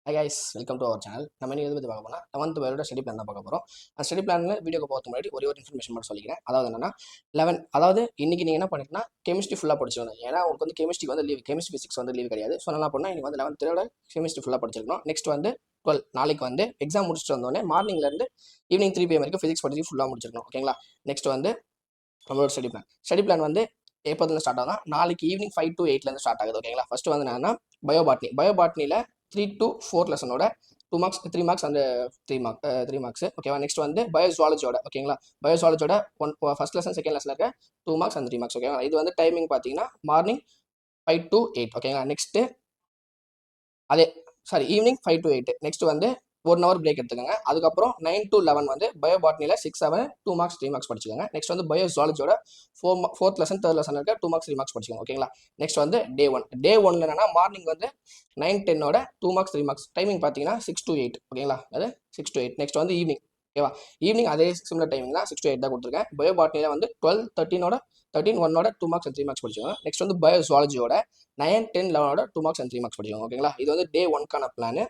High guys, welcome to our channel. நம்ம இன்னைக்கு எது பற்றி பார்க்க போனால் 11th வேர்ல்டு ஸ்டடி பிளான் தான் பார்க்க போகிறோம். அந்த ஸ்டடி பிளானில் வீடியோக்கு போகிறதுக்கு முன்னாடி ஒரே ஒரு இன்ஃபர்மேஷன் மட்டும் சொல்லிக்கிறேன். அதாவது என்னன்னா 11 அதாவது இன்னைக்கு நீங்கள் என்ன பண்ணிட்டுனா கெமிஸ்ட்ரி ஃபுல்லாக படிச்சிருக்கணும். ஏன்னா உங்களுக்கு வந்து கெமிஸ்ட்ரி வந்து லீவ், கெமிஸ்ட்ரி ஃபிசிக்ஸ் வந்து லீவ் கிடையாது. ஸோ என்ன பண்ணால் இன்னைக்கு வந்து 11th கெமிஸ்ட்ரி ஃபுல்லாக படிச்சிருக்கணும். நெக்ஸ்ட் வந்து 12 நாளைக்கு வந்து எக்ஸாம் முடிச்சுட்டு வந்தோடனே மார்னிங்லேருந்து ஈவினிங் 3 PM வரைக்கும் ஃபிசிக்ஸ் படிச்சு ஃபுல்லாக முடிச்சிருக்கணும். ஓகேங்களா? நெக்ஸ்ட் வந்து நம்மளோட ஸ்டடி பிளான் வந்து எப்போதுல ஸ்டார்ட் ஆகுதுன்னா நாளைக்கு ஈவினிங் 5 to 8 ஸ்டார்ட் ஆகுது. ஓகேங்களா? ஃபர்ஸ்ட் வந்து என்னன்னா பயோபாட்னியில் 3 to 4 லெசனோட 2 marks 3 marks அந்த 3 marks. ஓகேவா? நெக்ஸ்ட் வந்து பயோசுவாலஜியோட, ஓகேங்களா, பயோசுவாலஜியோட ஃபர்ஸ்ட் லெசன் செகண்ட் லெசனில் இருக்க 2 marks and 3 marks. ஓகேவா? இது வந்து டைமிங் பார்த்தீங்கன்னா மார்னிங் 5 to 8. ஓகேங்களா? நெக்ஸ்ட் அதே ஈவினிங் 5 to 8. நெக்ஸ்ட் வந்து 1 hour பிரேக் எடுத்துக்கோங்க. அதுக்கப்புறம் 9 to 11 வந்து பயோபாட்னியில் 6, 7 2 marks 3 marks படிச்சுக்கோங்க. நெக்ஸ்ட் வந்து பயோசுவாலஜியோட 4th லெசன் 3rd லெசன் இருக்க 2 marks 3 marks படிச்சுக்கோங்க. ஓகேங்களா? நெக்ஸ்ட் வந்து டே 1 என்னன்னா மார்னிங் வந்து 9, 10ஓட 2 marks 3 marks. டைமிங் பார்த்தீங்கன்னா 6 to 8. ஓகேங்களா? அது 6 to 8. நெக்ஸ்ட் வந்து ஈவினிங். ஓகேவா? ஈவினிங் அதே சிமிலர் டைமிங் தான், 6 to 8 தான் கொடுத்துருக்கேன். பயோபாட்னியில் வந்து 12, 13 1ஓட 2 marks and 3 marks படிச்சுக்கோங்க. நெக்ஸ்ட் வந்து பயோசுவாலஜியோட 9, 10, 11ஓட 2 marks and 3 marks படிச்சுக்கோங்க. ஓகேங்களா? இது வந்து டே 1க்கான பிளான்.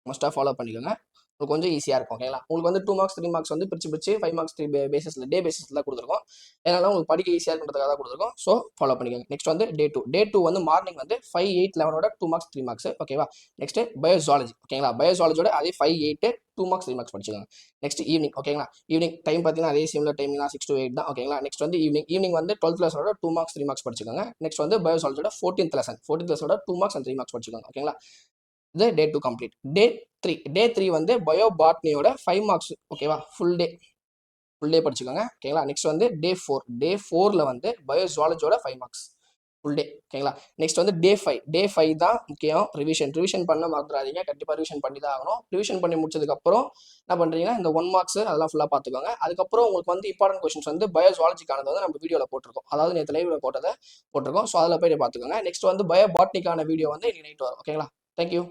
மஸ்ட்டாக ஃபாலோ பண்ணிக்கோங்க. உங்களுக்கு கொஞ்சம் ஈஸியாக இருக்கும். ஓகேங்களா? உங்களுக்கு வந்து 2 marks 3 marks வந்து பிரிச்சு 5 marks 3 பேசிஸில் டே பேசிஸில் தான் கொடுத்துருக்கோம். அதனால உங்களுக்கு படிக்க ஈஸியாக இருக்கிறதுக்காக தான் கொடுத்துருக்கோம். ஸோ ஃபாலோ பண்ணிக்கோங்க. நெக்ஸ்ட் வந்து டே 2 வந்து மார்னிங் வந்து 5, 8, 11ஓட 2 marks 3 marks. ஓகேவா? நெக்ஸ்ட் பயோசுவாலஜி. ஓகேங்களா? பயோசுவாலஜியோட அதே 5, 8 2 marks 3 marks படிச்சுக்கோங்க. Next evening. ஓகேங்களா? ஈவினிங் டைம் பார்த்தீங்கன்னா அதே சிமிலர் டைமிங் தான், 6 to 8 தான். ஓகேங்களா? நெக்ஸ்ட் வந்து ஈவினிங் வந்து 12th லெசனோட 2 marks 3 marks படிச்சுக்கோங்க. நெக்ஸ்ட் வந்து பயோசுவாலஜியோட 14th லெசனோட 2 marks and 3 marks படிச்சுக்கோங்க. ஓகேங்களா? இது டே 2 கம்ப்ளீட். டே 3 வந்து பயோபாட்னியோட 5 marks. ஓகேவா? ஃபுல் டே படிச்சுக்கோங்க. ஓகேங்களா? நெக்ஸ்ட் வந்து டே 4ல வந்து பயோசுவாலஜியோட 5 marks ஃபுல் டே. ஓகேங்களா? நெக்ஸ்ட் வந்து டே 5 தான் முக்கியம். ரிவிஷன் பண்ண மறந்துடாதீங்க. கண்டிப்பாக ரிவிஷன் பண்ணி தான் ஆகணும். ரிவிஷன் பண்ணி முடிச்சதுக்கப்புறம் என்ன பண்ணுறீங்கன்னா இந்த 1 marks அதெல்லாம் ஃபுல்லாக பார்த்துக்கோங்க. அதுக்கப்புறம் உங்களுக்கு வந்து இம்பார்ட்டன்ட் கொஸ்டின்ஸ் வந்து பயோசுவாலஜிக்கானது வந்து நம்ம வீடியோவில் போட்டிருக்கோம். அதாவது நேற்று லைவ்ல போட்டிருக்கோம். ஸோ அதில் போய் பார்த்துக்கோங்க. நெக்ஸ்ட் வந்து பயோபாட்னிக்கான வீடியோ வந்து இன்னைக்கு நைட் வரும். ஓகேங்களா? தேங்க்யூ.